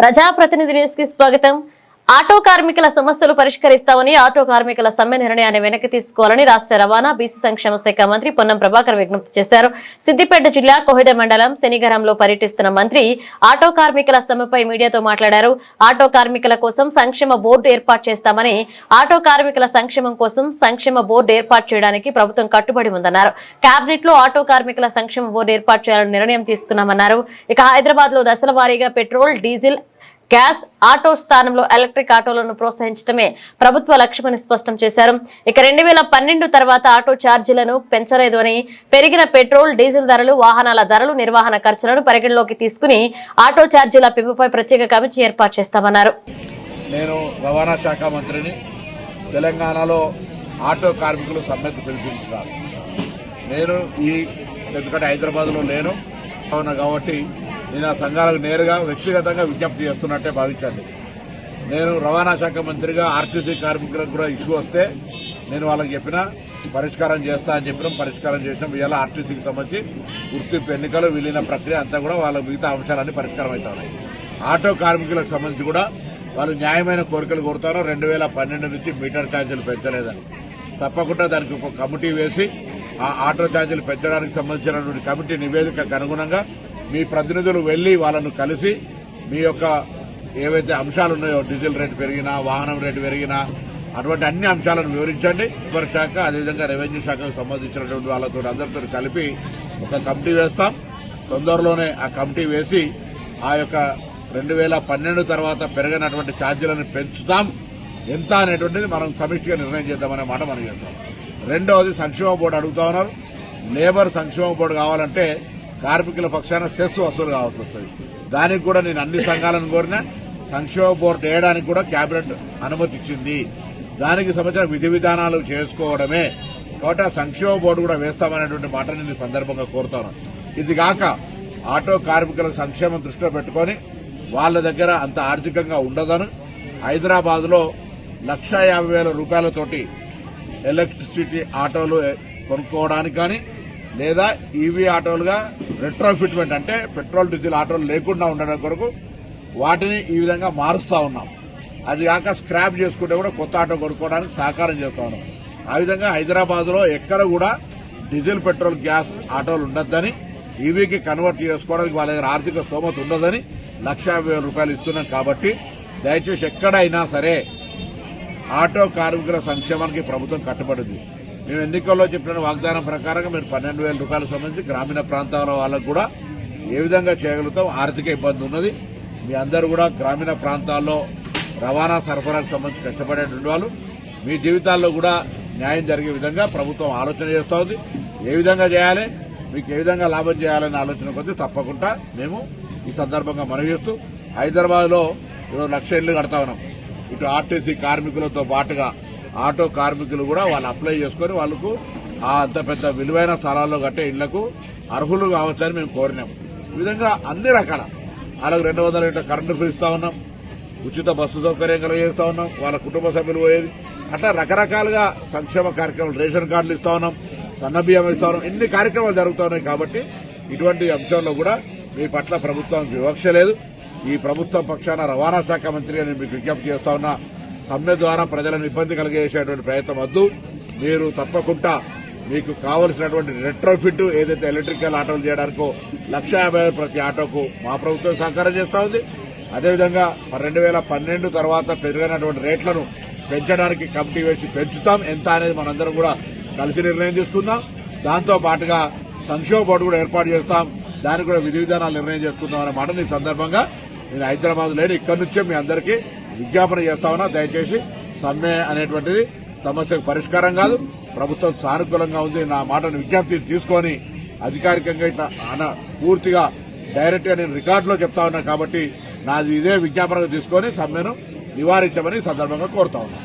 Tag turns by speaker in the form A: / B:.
A: ప్రజాప్రతినిధి న్యూస్ కి స్వాగతం. ఆటో కార్మికుల సమస్యలు పరిష్కరిస్తామని ఆటో కార్మికుల సమ్మె నిర్ణయాన్ని వెనక్కి తీసుకోవాలని రాష్ట్ర రవాణా బీసీ సంక్షేమ శాఖ మంత్రి పొన్నం ప్రభాకర్ విజ్ఞప్తి చేశారు. సిద్దిపేట జిల్లా కోహిడ మండలం శనిగరంలో పర్యటిస్తున్న మంత్రి ఆటో కార్మికుల సమ్మెపై మీడియాతో మాట్లాడారు. ఆటో కార్మికుల కోసం సంక్షేమ బోర్డు ఏర్పాటు చేస్తామని, ఆటో కార్మికుల సంక్షేమం కోసం సంక్షేమ బోర్డు ఏర్పాటు చేయడానికి ప్రభుత్వం కట్టుబడి ఉందన్నారు. కేబినెట్ లో ఆటో కార్మికుల సంక్షేమ బోర్డు ఏర్పాటు చేయాలని నిర్ణయం తీసుకున్నామన్నారు. ఇక హైదరాబాద్ లో దశల వారీగా పెట్రోల్, డీజిల్, గ్యాస్ ఆటో స్థానంలో ఎలక్ట్రిక్ ఆటోలను ప్రోత్సహించడమే ప్రభుత్వ లక్ష్యమని స్పష్టం చేశారు. ఇక 2012 తర్వాత ఆటో ఛార్జీలను పెంచలేదు అని, పెరిగిన పెట్రోల్, డీజిల్ ధరలు, వాహనాల ధరలు, నిర్వహణ ఖర్చులను పరిగణలోకి తీసుకుని ఆటో ఛార్జీల పెంపుపై ప్రత్యేక కమిటీ ఏర్పాటు చేస్తామన్నారు.
B: నేను రవాణా శాఖ మంత్రిని. తెలంగాణలో ఆటో కార్మికులు సమ్మెకు పిలిపించారు. నేను ఎందుకంటే హైదరాబాద్లో లేను కాబట్టి నేను ఆ సంఘాలకు నేరుగా వ్యక్తిగతంగా విజ్ఞప్తి చేస్తున్నట్టే భావించండి. నేను రవాణా శాఖ మంత్రిగా ఆర్టీసీ కార్మికులకు కూడా ఇష్యూ వస్తే నేను వాళ్ళకి చెప్పిన పరిష్కారం చేస్తా అని చెప్పినాం. పరిష్కారం చేసినాం. ఇవాళ ఆర్టీసీకి సంబంధించి గుర్తింపు ఎన్నికలు విలీన ప్రక్రియ అంతా కూడా వాళ్ళ మిగతా అంశాలన్నీ పరిష్కారం అవుతాయి. ఆటో కార్మికులకు సంబంధించి కూడా వాళ్ళు న్యాయమైన కోరికలు కోరుతారు. 2012 నుంచి మీటర్ ఛార్జీలు పెంచలేదని. తప్పకుండా దానికి ఒక కమిటీ వేసి ఆ ఆటో ఛార్జీలు పెంచడానికి సంబంధించినటువంటి కమిటీ నివేదికకు అనుగుణంగా మీ ప్రతినిధులు వెళ్లి వాళ్ళను కలిసి మీ యొక్క ఏవైతే అంశాలు ఉన్నాయో, డీజిల్ రేటు పెరిగినా, వాహనం రేటు పెరిగినా, అటువంటి అన్ని అంశాలను వివరించండి. లేబర్ శాఖ అదేవిధంగా రెవెన్యూ శాఖకు సంబంధించినటువంటి వాళ్ళతో అందరితో కలిపి ఒక కమిటీ వేస్తాం. తొందరలోనే ఆ కమిటీ వేసి ఆ యొక్క 2012 తర్వాత పెరిగినటువంటి ఛార్జీలను పెంచుతాం ఎంత అనేటువంటిది మనం సమిష్టిగా నిర్ణయం చేద్దామనే మాట మనం చేస్తాం. రెండవది, సంక్షేమ బోర్డు అడుగుతా ఉన్నారు. లేబర్ సంక్షేమ బోర్డు కావాలంటే కార్మికుల పక్షాన సెస్ వసూలు కావాల్సి వస్తుంది. దానికి కూడా నేను అన్ని సంఘాలను కోరిన సంక్షేమ బోర్డు వేయడానికి కూడా కేబినెట్ అనుమతి ఇచ్చింది. దానికి సంబంధించిన విధి విధానాలు చేసుకోవడమే కాబట్టి ఆ సంక్షేమ బోర్డు కూడా వేస్తామనేటువంటి మాట నేను ఈ సందర్భంగా కోరుతాను. ఇది కాక ఆటో కార్మికుల సంక్షేమం దృష్టిలో పెట్టుకుని వాళ్ళ దగ్గర అంత ఆర్థికంగా ఉండదని హైదరాబాద్ లో 1,50,000 రూపాయలతోటి ఎలక్ట్రిసిటీ ఆటోలు కొనుక్కోవడానికి కానీ, లేదా ఈవీ ఆటోలుగా రెట్రోఫిట్మెంట్ అంటే పెట్రోల్, డీజిల్ ఆటోలు లేకుండా ఉండడం కొరకు వాటిని ఈ విధంగా మారుస్తా ఉన్నాం. అది కాక స్క్రాప్ చేసుకుంటే కూడా కొత్త ఆటో కొనుక్కోవడానికి సహకారం చేస్తా ఉన్నాం. ఆ విధంగా హైదరాబాద్ లో ఎక్కడ కూడా డీజిల్, పెట్రోల్, గ్యాస్ ఆటోలు ఉండొద్దని, ఈవీకి కన్వర్ట్ చేసుకోవడానికి వాళ్ళ దగ్గర ఆర్థిక స్తోమత ఉండదని 1,50,000 రూపాయలు ఇస్తున్నాం. కాబట్టి దయచేసి ఎక్కడైనా సరే ఆటో కార్మికుల సంక్షేమానికి ప్రభుత్వం కట్టుబడింది. మేము ఎన్నికల్లో చెప్పిన వాగ్దానం ప్రకారంగా మీరు 12,000 రూపాయలకు సంబంధించి గ్రామీణ ప్రాంతాల వాళ్ళకు కూడా ఏ విధంగా చేయగలుగుతాం. ఆర్థిక ఇబ్బంది ఉన్నది. మీ అందరూ కూడా గ్రామీణ ప్రాంతాల్లో రవాణా సరఫరాకు సంబంధించి కష్టపడేటువంటి వాళ్ళు, మీ జీవితాల్లో కూడా న్యాయం జరిగే విధంగా ప్రభుత్వం ఆలోచన చేస్తూ ఉంది. ఏ విధంగా చేయాలి, మీకు ఏ విధంగా లాభం చేయాలనే ఆలోచన కొద్దీ తప్పకుండా మేము ఈ సందర్భంగా మనవి చేస్తూ, హైదరాబాద్ లో 1,00,000 ఇళ్లు కడతా ఉన్నాం. ఇటు ఆర్టీసీ కార్మికులతో పాటుగా ఆటో కార్మికులు కూడా వాళ్ళు అప్లై చేసుకుని వాళ్లకు అంత పెద్ద విలువైన స్థలాల్లో కట్టే ఇళ్లకు అర్హులు కావచ్చని మేము కోరినాం. ఈ విధంగా అన్ని రకాల వాళ్ళకు 200 యూనిట్ల కరెంటు ఫ్రీ ఇస్తా ఉన్నాం. ఉచిత బస్సు సౌకర్యం కలిగేస్తా ఉన్నాం. వాళ్ళ కుటుంబ సభ్యులు పోయేది అట్లా రకరకాలుగా సంక్షేమ కార్యక్రమాలు, రేషన్ కార్డులు ఇస్తా ఉన్నాం, సన్న బియ్యం ఇస్తా ఉన్నాం. ఇన్ని కార్యక్రమాలు జరుగుతూ ఉన్నాయి. కాబట్టి ఇటువంటి అంశంలో కూడా మీ పట్ల ప్రభుత్వానికి వివక్ష లేదు. ఈ ప్రభుత్వం పక్షాన రవాణా శాఖ మంత్రిగా నేను మీకు విజ్ఞప్తి చేస్తా ఉన్నా, సమ్మె ద్వారా ప్రజలను ఇబ్బంది కలిగేసేటువంటి ప్రయత్నం వద్దు. మీరు తప్పకుండా మీకు కావలసినటువంటి రెట్రోఫిట్ ఏదైతే ఎలక్ట్రికల్ ఆటోలు చేయడానికో 1,50,000 ప్రతి ఆటోకు మా ప్రభుత్వం సహకారం చేస్తా ఉంది. అదేవిధంగా 2012 తర్వాత పెరిగినటువంటి రేట్లను పెంచడానికి కమిటీ వేసి పెంచుతాం. ఎంత అనేది మనందరం కూడా కలిసి నిర్ణయం తీసుకుందాం. దాంతో పాటుగా సంక్షేమ బోర్డు కూడా ఏర్పాటు చేస్తాం. దానికి కూడా విధి విధానాలు నిర్ణయం చేసుకుందాం అనే మాట ఈ సందర్భంగా నేను హైదరాబాద్ లేని ఇక్కడి నుంచే మీ అందరికీ విజ్ఞాపన చేస్తా ఉన్నా. దయచేసి సమ్మె అనేటువంటిది సమస్యకు పరిష్కారం కాదు. ప్రభుత్వం సానుకూలంగా ఉంది. నా మాటను విజ్ఞప్తి తీసుకొని అధికారికంగా ఇట్లా పూర్తిగా డైరెక్ట్ గా నేను రికార్డులో చెప్తా ఉన్నా. కాబట్టి నాది ఇదే విజ్ఞాపనగా తీసుకొని సమ్మెను నివారించమని సందర్భంగా కోరుతా ఉన్నా.